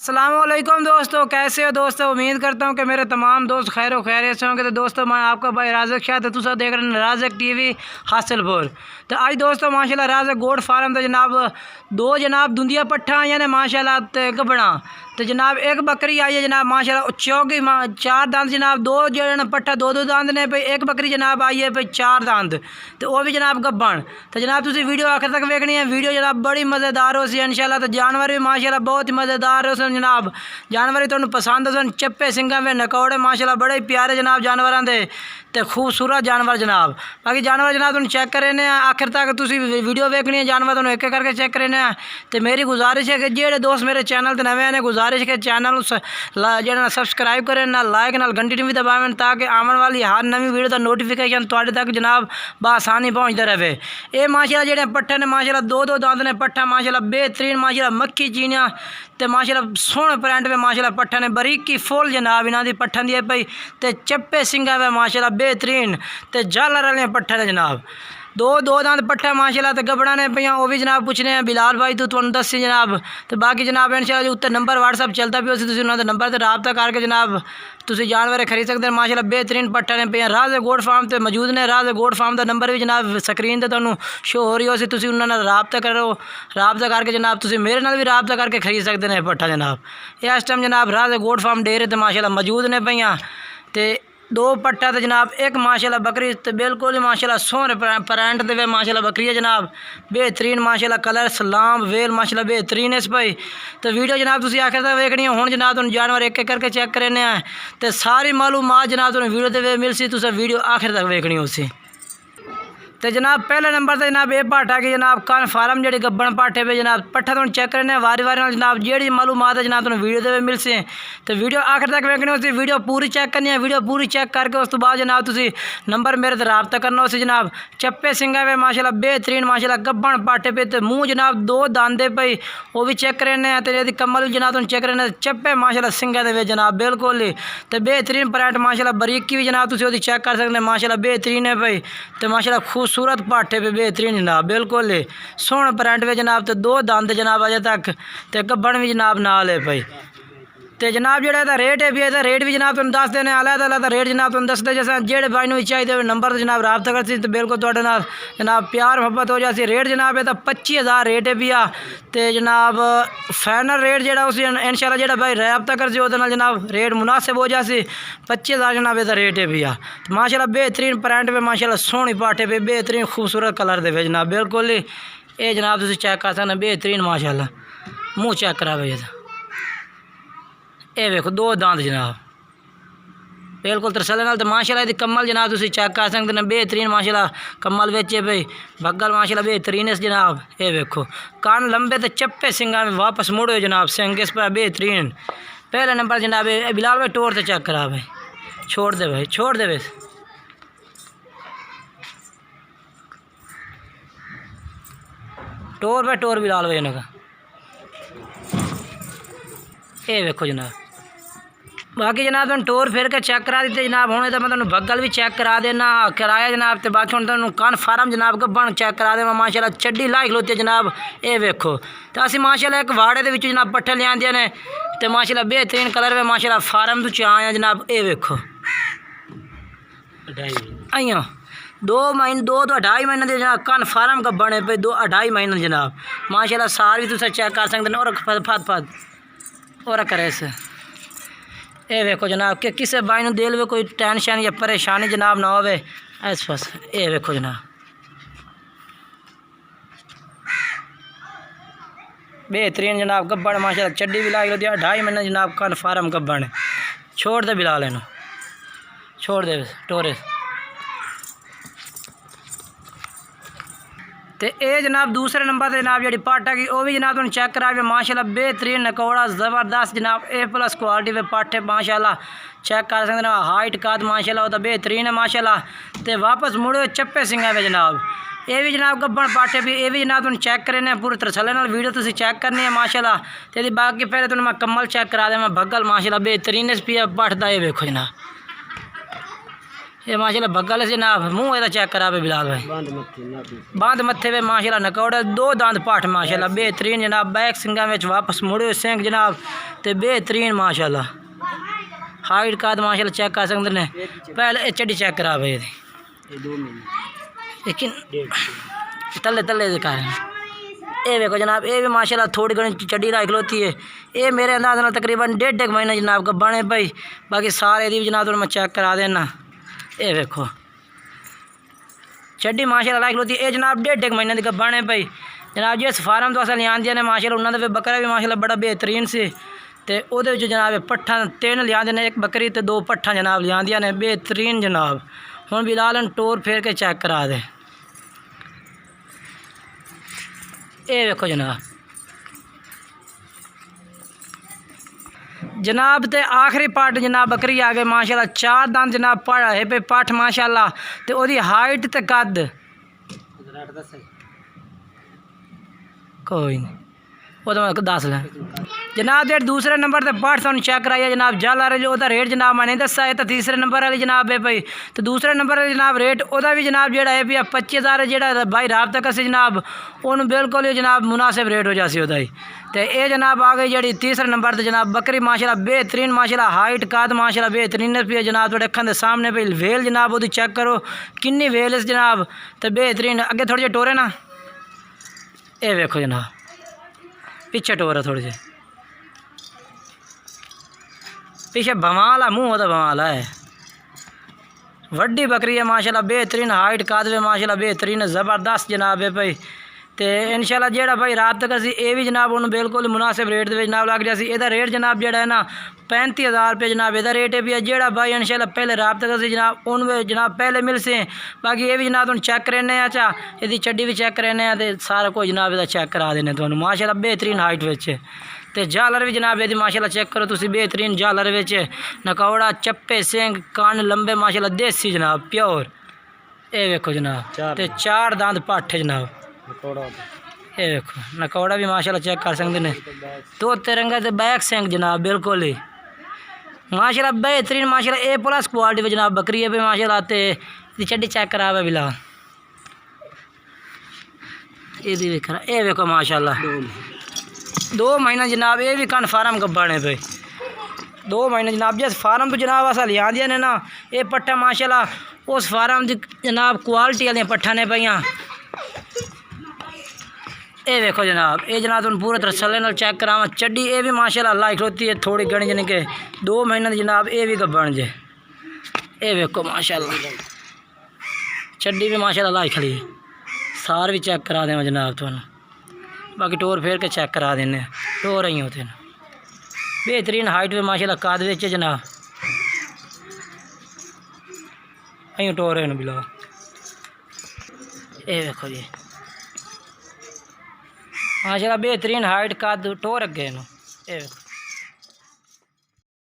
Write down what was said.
अस्सलामुअलैकुम दोस्तों, कैसे हो दोस्तों। उम्मीद करता हूँ कि मेरे तमाम दोस्त खैर खैरियत से होंगे। तो दोस्तों मैं आपका भाई राज़क शाह, तो तुम देख रहे हैं राज़क टीवी हासिलपुर। तो आज दोस्तों माशाल्लाह राज़क गोड फार्म तो जनाब दो जनाब दुंदिया पट्ठा आई ने माशाल्लाह गबड़ा। तो जनाब एक बकरी आई है जनाब माशाल्लाह चौकी चार दांत जनाब, दो जो पट्ठा दो दांत ने भाई। एक बकरी जनाब आई है भाई चार दांत, तो वह भी जनाब गब्बन। तो जनाब तुम वीडियो आखिर तक देखनी है। वीडियो जनाब बड़ी मज़ेदार हो सी इंशाल्लाह। तो जानवर भी माशाल्लाह बहुत ही मज़ेदार हो जनाब। जानवर तुहानू पसंद हो चप्पे सिंगा में नकौड़े माशाल्लाह बड़े प्यारे जनाब जानवरों के तो खूबसूरत जानवर जनाब। बाकी जानवर जनाब तुम चेक करें आखिर तक तुम वीडियो देखनी है। जानवर तुम एक करके चेक करें। तो मेरी गुजारिश है कि जेडे दोस्त मेरे चैनल पर नवे ने गुजारिश के चैनल जो सबसक्राइब करें ना, लाइक नाल घंटी भी दबावें ताकि आने वाली हर नवी वीडियो का नोटिफिकेशन तुहाडे तक जनाब बआसानी पहुँचता रहे। ये माशाल्लाह जेडे पट्ठे ने माशाल्लाह दो दांत ने पट्ठा माशाल्लाह बेहतरीन माशाल्लाह मक्खी चीनिया तो माशाल्लाह सोहने प्रिंट में माशाल्लाह पट्ठा ने बरीकी फुल जनाब इन्हों की पट्ठन दी पई। तो चप्पे सिंगा वे माशाल्लाह बेहतरीन तो झालर वाले पट्ठे ने जनाब। दो दांत पट्ठा माशाल्लाह तो गबड़ा ने पे वो भी जनाब पूछने हैं बिलाल भाई तो तुम दसी जनाब। तो बाकी जनाब इंशाल्लाह उत्ते नंबर व्हाट्सअप चलता भी उसी उन्होंने नंबर से रबता करके जनाब तुम जानवर खरीद सकते हैं। माशाल्लाह बेहतरीन पट्ठा ने पे राज़ गोड फार्म तो मौजूद ने। राज़ गोड फार्म का नंबर भी जनाब स्क्रीन पर तुम्हें शो हो रही हो सी, तुम उन्होंने रबता करो। रबता करके जनाब तुम मेरे नाल भी रबता करके खरीद सकते हैं पट्ठा जनाब। इस टाइम जनाब राज़ गोड फार्म डेरे तो माशाल्लाह मौजूद ने पे। तो दो पट्ठा तो जनाब एक माशाल्लाह बकरी तो बिल्कुल ही माशाल्लाह सोहने प्रिंट दे माशाल्लाह बकरी है जनाब। बेहतरीन माशाल्लाह कलर सलाम वेल माशाल्लाह बेहतरीन इस भाई। तो वीडियो जनाब तुम आखिर तक देखनी है। हुण जनाब तुम जानवर एक एक करके चेक करने तो सारी मालूमात जनाब तुम वीडियो से मिल सी। तुम वीडियो आखिर तक देखनी उसी। तो जनाब पहले नंबर से जनाब ये पाठा की जनाब कान फार्म जी गब्बन पाठे पे जनाब पट्ठा तुम चेक करने वारी वारी जनाब जी मालूमात है जनाब तुम वीडियो से मिल से। तो वीडियो आखिर तक देखनी उसी। वीडियो पूरी चेक करनी है। वीडियो पूरी चेक करके उस तो बाद जनाब तुम नंबर मेरे से रबता करना उसी जनाब। चप्पे सिंगा वे माशाल्लाह बेहतरीन माशाल्लाह गब्बन पाठे पे तो मूँह जनाब दो दांदे पे वो भी चेक करने। तो यदि कमल भी जनाब तुम चेक करने चप्पे माशाल्लाह सिंगा दे जनाब बिल्कुल ही तो बेहतरीन प्रिंट माशाल्लाह बरीकी भी जनाब तुम चेक कर सकते माशाल्लाह बेहतरीन है भाई। तो माशाल्लाह खूबसूरत पाठे पे बेहतरीन जनाब बिल्कुल ही सोहने प्रिंट में जनाब। तो दो दांत जनाब अजे तक तो गब्बन भी जनाब नाल है भाई। तो जनाब जो रेट है भी रेट भी जनाब तुम दस देने अलग रेट जनाब तुम दसते जैसे जेड़े भाई भी चाहिए नंबर जनाब रबता करती तो बिल्कुल तो जनाब प्यार मोहब्बत हो जाती। रेट जनाब है तो 25,000 रेट है भी आ। तो जनाब फाइनल रेट जो उस इंशाल्लाह जो भाई रबता कर जनाब रेट मुनासिब हो जासी। 25,000 जनाब ये रेट है भी आ। तो माशाल्लाह बेहतरीन प्रिंट में माशाल्लाह सोहनी पाठे पे बेहतरीन खूबसूरत कलर दे जनाब बिल्कुल ही ये जनाब तुम चेक कर सकते बेहतरीन माशाल्लाह मुँह चेक करा भाई। ये देखो दो दांत जनाब बिल्कुल तरसले नाल। तो माशाल्लाह यदि कमल जनाब तुम चेक कर सकते हैं बेहतरीन माशाल्लाह कमल बेचे भाई भगल माशाल्लाह बेहतरीन है जनाब। ये देखो कान लंबे तो चप्पे सिंगा में वापस मुड़ो जनाब सिंग इस पर बेहतरीन। पहले नंबर जनाब बिलाल भाई टोर से चेक करा भाई। छोड़ दे भाई छोड़ दे बस। टोर भाई टोर बिलाल भाई इन्होंने ये देखो जनाब। बाकी जनाब तुम टोर फिर के चेक करा दी जनाब। होने तो मैं तुम्हें बगल भी चेक करा देना कराया जनाब। तो बाकी हम तुम कान फार्म जनाब गब्बन चेक करा देना माशाल्लाह चड्डी लाई खलोती है जनाब। ये देखो तो असी माशाल्लाह एक वाड़े के जनाब पट्ठे ले आंदे ने तो माशाल्लाह बेहतरीन कलर में माशाल्लाह फार्म तो आए जनाब। ये देखो अइयो 2 महीने 2 तो 2.5 महीने के जनाब कान फार्म गब्बन पे 2-2.5 महीने जनाब माशाल्लाह सार भी तुम चेक कर सकते और फत और करे से। ये देखो जनाब कि किसी भाई दिल में कोई टेंशन या परेशानी जनाब ना हो इस बस। ये देखो जनाब बेहतरीन जनाब गब्बन माशाल्लाह चड्डी भी लाई होती है 2.5 महीने जनाब कान फार्म गब्बन। छोड़ दे बिला लेना छोड़ दे टोरे। तो ये जनाब दूसरे नंबर पर जनाब जी पाठा की वो भी जनाब तुम चेक करा माशाल्लाह बेहतरीन नकौड़ा ज़बरदस्त जनाब A+ क्वालिटी पे पाठे माशाल्लाह चेक कर सकते हैं। हाइट काद माशाल्लाह तो बेहतरीन है माशाल्लाह। तो वापस मुड़े चप्पे सिंगा में जनाब ये भी जनाब गब्बन पाठे भी ये भी जनाब तुम चेक करने पूरे तरसले नाल वीडियो तुम चेक करनी है माशाल्लाह। तो बाकी पहले तुम मैं कमल चेक करा दें भगल माशाल्लाह बेहतरीन पी पठदा ये देखो जनाब। ये माशाल्लाह बगल से जनाब मुँह एदा चेक करा पे बिलाल भाई बंद मत्थे पे माशाल्लाह नकौड़ा दो दांत पाठ माशाल्लाह बेहतरीन जनाब बैक सिंगा में वापस मुड़े सिंह जनाब ते बेहतरीन माशाल्लाह हाइट का माशाल्लाह चेक कर सकते ने पहले चड्डी चेक करा भाई लेकिन तले तले दिखा ये देखो जनाब ये भी माशाल्लाह थोड़ी घनी चड्डी लाई खलोती है। ये मेरे अंदाज नाल तकरीबन 1.5 महीना जनाब का बने भाई बाकी सारे दी जनाब मैं चेक करा देना। ये देखो चड्डी माशाल्लाह लाई खलोती है। ये जनाब 1.5 महीने की बने भाई जनाब जिस फार्म तो असल लिया ने माशाल्लाह उन्होंने बकरा भी माशाल्लाह बड़ा बेहतरीन से ते ओहदे विच जनाब पट्ठा 3 लिया ने एक बकरी ते 2 पट्ठा जनाब लिया ने बेहतरीन जनाब। हुण बिलाल टोर फेर के चेक करा दे। ये देखो जनाब जनाब ते आखिरी पार्ट जनाब बकरी आ गए माशाल्लाह 4 दांत जनाब पड़ा है पे पाठ माशाल्लाह ते ओदी हाइट ते कद कोई नहीं वो तो मैं 10 लें जनाब। जेड दूसरे नंबर ते पाठ तुहानू चेक कराइए जनाब जल आ रही ओदा रेट जनाब मैंने दसा है तो तीसरे नंबर वाली जनाब है भाई तो दूसरे नंबर वाली जनाब रेट ओदा भी जनाब जेड़ा है भी 25,000 जेड़ा भाई राबता कसे जनाब उन्होंने बिल्कुल ही जनाब मुनासिब रेट हो जासी ओदा ही। तो ये जनाब आ गई जी तीसरे नंबर ते जनाब बकरी माशाल्लाह बेहतरीन माशाल्लाह हाइट कद माशाल्लाह बेहतरीन भी जनाब थोड़े अखा के सामने भाई वेल जनाब वो चेक करो किन्नी वेल इस जनाब तो बेहतरीन अगे थोड़े जे टोरे ना ये वेखो जनाब पीछे टोर है थोड़े जे पीछे बवाल है मुँह होता बवाल है वड्डी बकरी है माशाल्लाह बेहतरीन हाइट कद वे माशाल्लाह बेहतरीन ज़बरदस्त जनाब है भाई। तो इंशाल्लाह जेड़ा भाई रात तक असी ये भी जनाब उन्होंने बिल्कुल मुनासिब रेट दे जनाब लग जासी। एदा रेट जनाब जेड़ा है ना 35,000 रुपये जनाब एदा रेट है भी जेड़ा भाई इंशाल्लाह पहले रात तक असी जनाब उन जनाब पहले मिल से बाकी ये भी जनाब तुम चेक करने अच्छा यदि चड्डी भी चेक करने तो सारा कुछ जनाब एदा चेक करा देने तुहानू माशाल्लाह बेहतरीन हाइट विच। तो झालर भी जनाब यदि माशाल्लाह चेक करो तुसी बेहतरीन झालर विच नकौड़ा चप्पे सिंह कान लंबे माशाल्लाह देसी जनाब प्योर। ये देखो जनाब तो 4 दांत पाठे जनाब ये देखो नकौड़ा भी माशाल्लाह चेक कर सकते हैं 2 तिरंगा तो बैक सिंह जनाब बिल्कुल ही माशाल्लाह बेहतरीन माशाल्लाह ए प्लस क्वालिटी जनाब बकरी है माशाल्लाह। तो चड्डी चेक करा बिला ये देखो माशाल्लाह 2 महीना जनाब ये भी कन्फर्म गब्बड़ है भाई 2 महीने जनाब जिस फार्म तो जनाब अस लिया ने ना ये पट्ठा माशाल्लाह उस फार्म की जनाब क्वालिटी वाली पट्ठा ने पाइया। ये देखो जनाब ये जनाब तुम पूरे तसल्ले नाल चेक करावा चड्डी ये भी माशाल्लाह लाइक होती है थोड़ी घनी जन के 2 महीने जनाब ये भी गब्बड़ जे। ये देखो माशाल्लाह चड्डी भी माशाल्लाह लाई खड़ी है सार भी चेक करा दें जनाब तुम बाकी टोर फेर के चेक करा देने टोर ही होते हैं बेहतरीन हाइट में माशाल्लाह कद विच जनाब अं टोर है बिला। ये देखो जी माशाल्लाह बेहतरीन हाइट कद टोर अगे ये